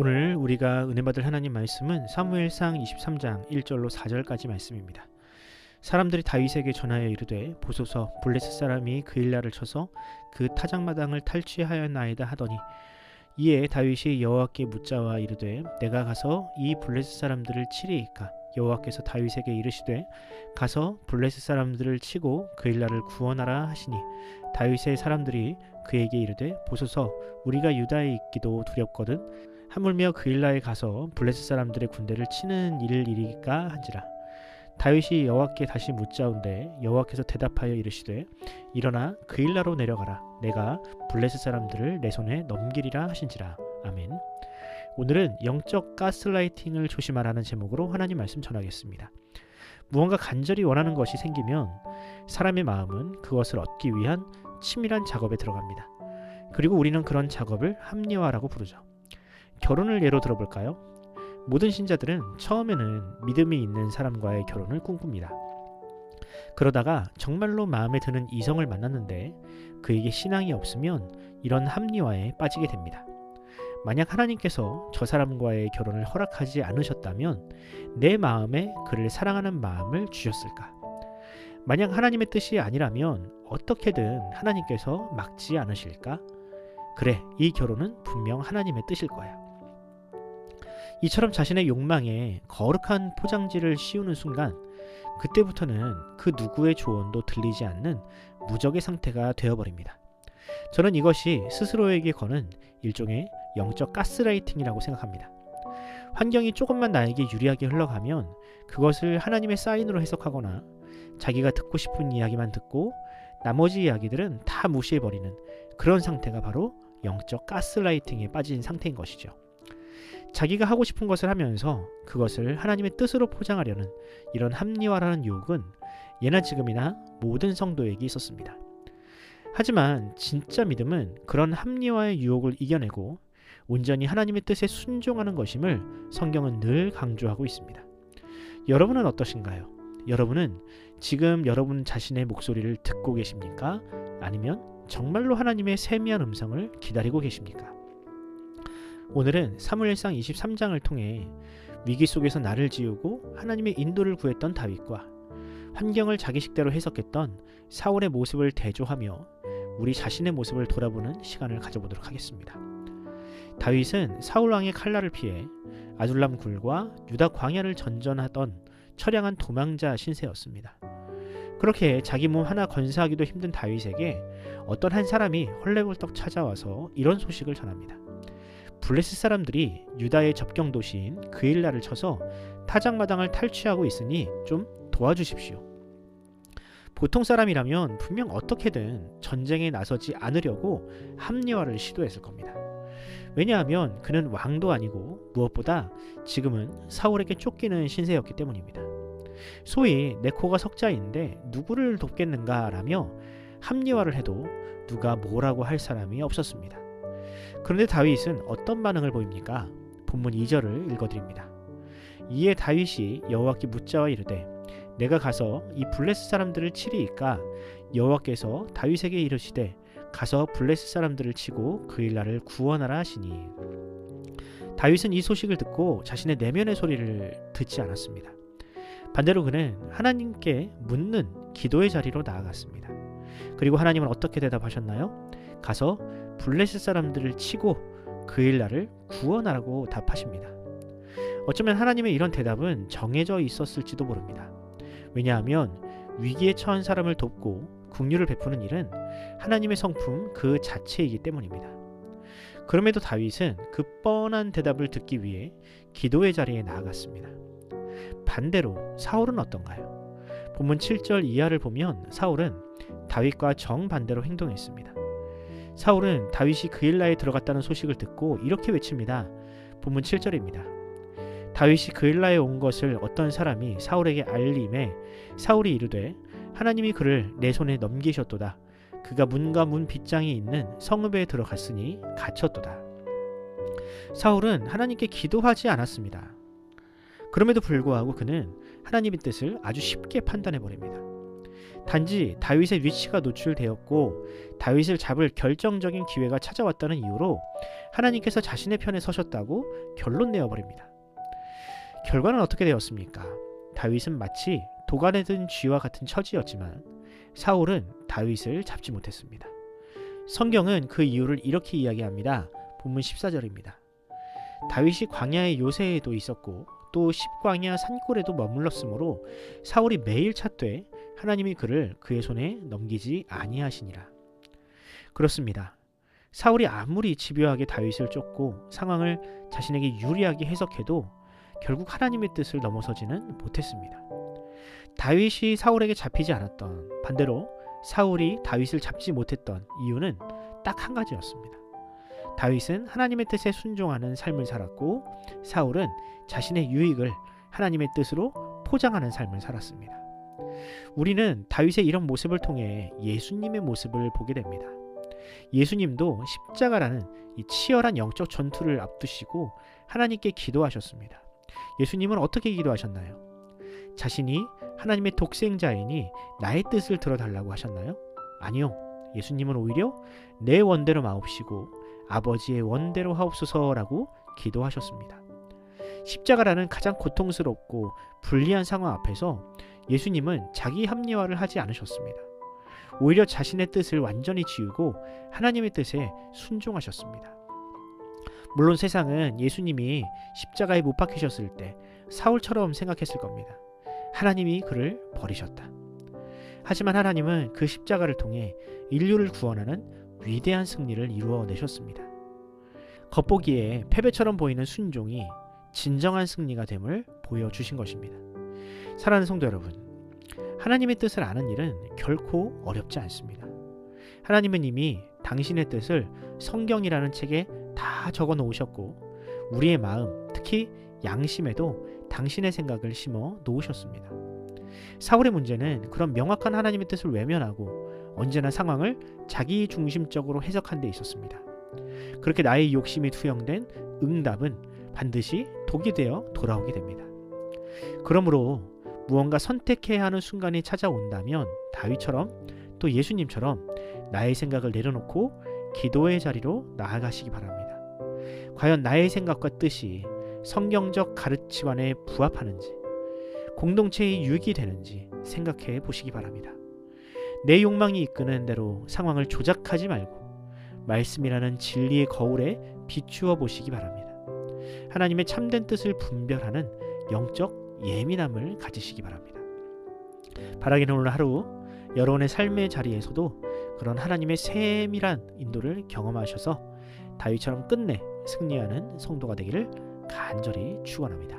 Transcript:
오늘 우리가 은혜 받을 하나님 말씀은 사무엘상 23장 1절로 4절까지 말씀입니다. 사람들이 다윗에게 전하여 이르되 보소서 블레셋 사람이 그일라를 쳐서 그 타작마당을 탈취하였나이다 하더니 이에 다윗이 여호와께 묻자와 이르되 내가 가서 이 블레셋 사람들을 치리이까? 여호와께서 다윗에게 이르시되 가서 블레셋 사람들을 치고 그일라를 구원하라 하시니 다윗의 사람들이 그에게 이르되 보소서 우리가 유다에 있기도 두렵거든 하물며 그일라에 가서 블레셋 사람들의 군대를 치는 일이리까 한지라. 다윗이 여호와께 다시 묻자온데 여호와께서 대답하여 이르시되 일어나 그일라로 내려가라. 내가 블레셋 사람들을 내 손에 넘기리라 하신지라. 아멘. 오늘은 영적 가스라이팅을 조심하라는 제목으로 하나님 말씀 전하겠습니다. 무언가 간절히 원하는 것이 생기면 사람의 마음은 그것을 얻기 위한 치밀한 작업에 들어갑니다. 그리고 우리는 그런 작업을 합리화라고 부르죠. 결혼을 예로 들어볼까요? 모든 신자들은 처음에는 믿음이 있는 사람과의 결혼을 꿈꿉니다. 그러다가 정말로 마음에 드는 이성을 만났는데 그에게 신앙이 없으면 이런 합리화에 빠지게 됩니다. 만약 하나님께서 저 사람과의 결혼을 허락하지 않으셨다면 내 마음에 그를 사랑하는 마음을 주셨을까? 만약 하나님의 뜻이 아니라면 어떻게든 하나님께서 막지 않으실까? 그래, 이 결혼은 분명 하나님의 뜻일 거야. 이처럼 자신의 욕망에 거룩한 포장지를 씌우는 순간 그때부터는 그 누구의 조언도 들리지 않는 무적의 상태가 되어버립니다. 저는 이것이 스스로에게 거는 일종의 영적 가스라이팅이라고 생각합니다. 환경이 조금만 나에게 유리하게 흘러가면 그것을 하나님의 사인으로 해석하거나 자기가 듣고 싶은 이야기만 듣고 나머지 이야기들은 다 무시해버리는 그런 상태가 바로 영적 가스라이팅에 빠진 상태인 것이죠. 자기가 하고 싶은 것을 하면서 그것을 하나님의 뜻으로 포장하려는 이런 합리화라는 유혹은 예나 지금이나 모든 성도에게 있었습니다. 하지만 진짜 믿음은 그런 합리화의 유혹을 이겨내고 온전히 하나님의 뜻에 순종하는 것임을 성경은 늘 강조하고 있습니다. 여러분은 어떠신가요? 여러분은 지금 여러분 자신의 목소리를 듣고 계십니까? 아니면 정말로 하나님의 세미한 음성을 기다리고 계십니까? 오늘은 사무엘상 23장을 통해 위기 속에서 나를 지우고 하나님의 인도를 구했던 다윗과 환경을 자기 식대로 해석했던 사울의 모습을 대조하며 우리 자신의 모습을 돌아보는 시간을 가져보도록 하겠습니다. 다윗은 사울왕의 칼날을 피해 아둘람 굴과 유다 광야를 전전하던 처량한 도망자 신세였습니다. 그렇게 자기 몸 하나 건사하기도 힘든 다윗에게 어떤 한 사람이 헐레벌떡 찾아와서 이런 소식을 전합니다. 블레셋 사람들이 유다의 접경 도시인 그일라를 쳐서 타작마당을 탈취하고 있으니 좀 도와주십시오. 보통 사람이라면 분명 어떻게든 전쟁에 나서지 않으려고 합리화를 시도했을 겁니다. 왜냐하면 그는 왕도 아니고 무엇보다 지금은 사울에게 쫓기는 신세였기 때문입니다. 소위 내 코가 석자인데 누구를 돕겠는가 라며 합리화를 해도 누가 뭐라고 할 사람이 없었습니다. 그런데 다윗은 어떤 반응을 보입니까? 본문 2절을 읽어드립니다. 이에 다윗이 여호와께 묻자와 이르되 내가 가서 이 블레셋 사람들을 치리이까? 여호와께서 다윗에게 이르시되 가서 블레셋 사람들을 치고 그일라를 구원하라 하시니. 다윗은 이 소식을 듣고 자신의 내면의 소리를 듣지 않았습니다. 반대로 그는 하나님께 묻는 기도의 자리로 나아갔습니다. 그리고 하나님은 어떻게 대답하셨나요? 가서 블레셋 사람들을 치고 그일라를 구원하라고 답하십니다. 어쩌면 하나님의 이런 대답은 정해져 있었을지도 모릅니다. 왜냐하면 위기에 처한 사람을 돕고 긍휼을 베푸는 일은 하나님의 성품 그 자체이기 때문입니다. 그럼에도 다윗은 그 뻔한 대답을 듣기 위해 기도의 자리에 나아갔습니다. 반대로 사울은 어떤가요? 본문 7절 이하를 보면 사울은 다윗과 정반대로 행동했습니다. 사울은 다윗이 그일라에 들어갔다는 소식을 듣고 이렇게 외칩니다. 본문 7절입니다. 다윗이 그일라에 온 것을 어떤 사람이 사울에게 알림해 사울이 이르되 하나님이 그를 내 손에 넘기셨도다. 그가 문과 문 빗장이 있는 성읍에 들어갔으니 갇혔도다. 사울은 하나님께 기도하지 않았습니다. 그럼에도 불구하고 그는 하나님의 뜻을 아주 쉽게 판단해버립니다. 단지 다윗의 위치가 노출되었고 다윗을 잡을 결정적인 기회가 찾아왔다는 이유로 하나님께서 자신의 편에 서셨다고 결론 내어버립니다. 결과는 어떻게 되었습니까? 다윗은 마치 도간에 든 쥐와 같은 처지였지만 사울은 다윗을 잡지 못했습니다. 성경은 그 이유를 이렇게 이야기합니다. 본문 14절입니다. 다윗이 광야의 요새에도 있었고 또 십광야 산골에도 머물렀으므로 사울이 매일 찾되 하나님이 그를 그의 손에 넘기지 아니하시니라. 그렇습니다. 사울이 아무리 집요하게 다윗을 쫓고 상황을 자신에게 유리하게 해석해도 결국 하나님의 뜻을 넘어서지는 못했습니다. 다윗이 사울에게 잡히지 않았던, 반대로 사울이 다윗을 잡지 못했던 이유는 딱 한 가지였습니다. 다윗은 하나님의 뜻에 순종하는 삶을 살았고 사울은 자신의 유익을 하나님의 뜻으로 포장하는 삶을 살았습니다. 우리는 다윗의 이런 모습을 통해 예수님의 모습을 보게 됩니다. 예수님도 십자가라는 이 치열한 영적 전투를 앞두시고 하나님께 기도하셨습니다. 예수님은 어떻게 기도하셨나요? 자신이 하나님의 독생자이니 나의 뜻을 들어달라고 하셨나요? 아니요. 예수님은 오히려 내 원대로 마옵시고 아버지의 원대로 하옵소서라고 기도하셨습니다. 십자가라는 가장 고통스럽고 불리한 상황 앞에서 예수님은 자기 합리화를 하지 않으셨습니다. 오히려 자신의 뜻을 완전히 지우고 하나님의 뜻에 순종하셨습니다. 물론 세상은 예수님이 십자가에 못 박히셨을 때 사울처럼 생각했을 겁니다. 하나님이 그를 버리셨다. 하지만 하나님은 그 십자가를 통해 인류를 구원하는 위대한 승리를 이루어내셨습니다. 겉보기에 패배처럼 보이는 순종이 진정한 승리가 됨을 보여주신 것입니다. 사랑하는 성도 여러분, 하나님의 뜻을 아는 일은 결코 어렵지 않습니다. 하나님은 이미 당신의 뜻을 성경이라는 책에 다 적어 놓으셨고 우리의 마음, 특히 양심에도 당신의 생각을 심어 놓으셨습니다. 사울의 문제는 그런 명확한 하나님의 뜻을 외면하고 언제나 상황을 자기 중심적으로 해석한 데 있었습니다. 그렇게 나의 욕심이 투영된 응답은 반드시 독이 되어 돌아오게 됩니다. 그러므로 무언가 선택해야 하는 순간이 찾아온다면 다윗처럼 또 예수님처럼 나의 생각을 내려놓고 기도의 자리로 나아가시기 바랍니다. 과연 나의 생각과 뜻이 성경적 가르침관에 부합하는지, 공동체의 유익이 되는지 생각해 보시기 바랍니다. 내 욕망이 이끄는 대로 상황을 조작하지 말고 말씀이라는 진리의 거울에 비추어 보시기 바랍니다. 하나님의 참된 뜻을 분별하는 영적 예민함을 가지시기 바랍니다. 바라기는 오늘 하루 여러분의 삶의 자리에서도 그런 하나님의 세밀한 인도를 경험하셔서 다윗처럼 끝내 승리하는 성도가 되기를 간절히 축원합니다.